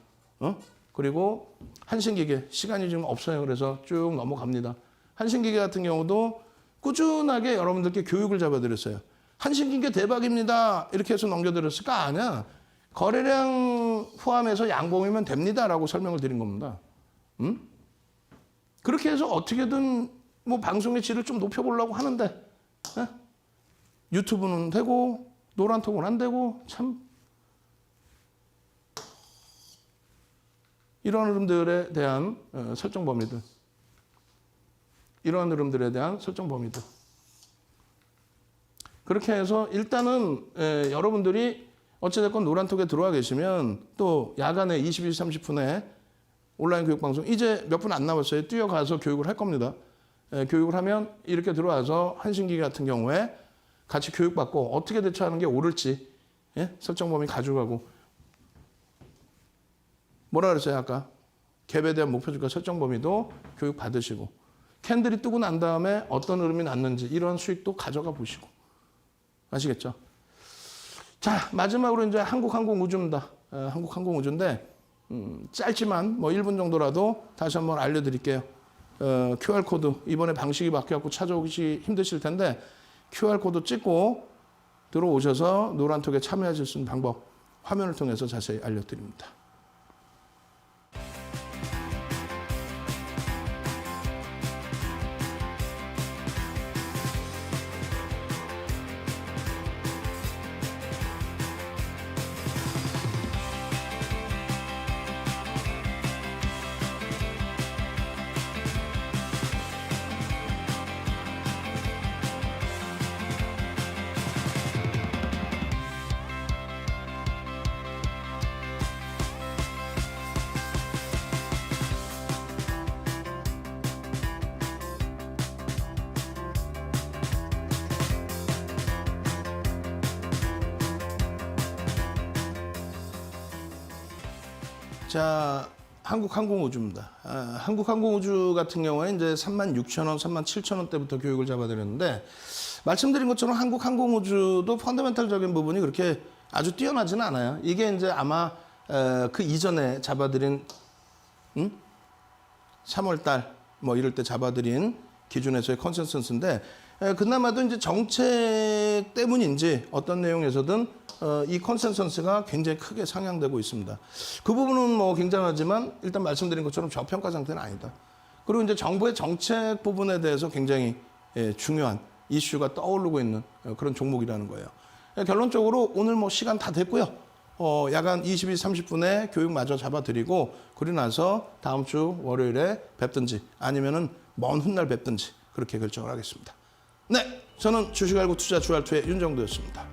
A: 그리고 한신기계 시간이 지금 없어요. 그래서 쭉 넘어갑니다. 한신기계 같은 경우도 꾸준하게 여러분들께 교육을 잡아드렸어요. 한신기계 대박입니다. 이렇게 해서 넘겨드렸을까? 아니야. 거래량 포함해서 양봉이면 됩니다라고 설명을 드린 겁니다. 그렇게 해서 어떻게든 뭐 방송의 질을 좀 높여보려고 하는데 유튜브는 되고 노란톡은 안 되고 참 이런 흐름들에 대한 설정 범위들 이러한 흐름들에 대한 설정 범위들 그렇게 해서 일단은 여러분들이 어찌됐건 노란톡에 들어와 계시면 또 야간에 22시 30분에 온라인 교육방송 이제 몇 분 안 남았어요. 뛰어가서 교육을 할 겁니다. 교육을 하면 이렇게 들어와서 한신기계 같은 경우에 같이 교육받고 어떻게 대처하는 게 옳을지 설정 범위 가져가고 뭐라 그랬어요 아까? 갭에 대한 목표주가 설정 범위도 교육 받으시고 캔들이 뜨고 난 다음에 어떤 흐름이 났는지 이런 수익도 가져가 보시고 아시겠죠? 자 마지막으로 이제 한국항공우주입니다. 한국항공우주인데 짧지만 뭐 1분 정도라도 다시 한번 알려드릴게요. QR코드 이번에 방식이 바뀌어서 찾아오기 힘드실 텐데 QR코드 찍고 들어오셔서 노란톡에 참여하실 수 있는 방법 화면을 통해서 자세히 알려드립니다. 자, 한국항공우주입니다. 한국항공우주 같은 경우에 이제 36,000원, 37,000원대부터 교육을 잡아드렸는데 말씀드린 것처럼 한국항공우주도 펀더멘탈적인 부분이 그렇게 아주 뛰어나지는 않아요. 이게 이제 아마 그 이전에 잡아드린 3월달 뭐 이럴 때 잡아드린 기준에서의 컨센서스인데 그나마도 이제 정책 때문인지 어떤 내용에서든 이 컨센서스가 굉장히 크게 상향되고 있습니다. 그 부분은 뭐 굉장하지만 일단 말씀드린 것처럼 저평가 상태는 아니다. 그리고 이제 정부의 정책 부분에 대해서 굉장히 중요한 이슈가 떠오르고 있는 그런 종목이라는 거예요. 결론적으로 오늘 뭐 시간 다 됐고요. 야간 22시 30분에 교육 마저 잡아드리고 그리고 나서 다음 주 월요일에 뵙든지 아니면은 먼 훗날 뵙든지 그렇게 결정을 하겠습니다. 네, 저는 주식알고 투자 주알투의 윤정도였습니다.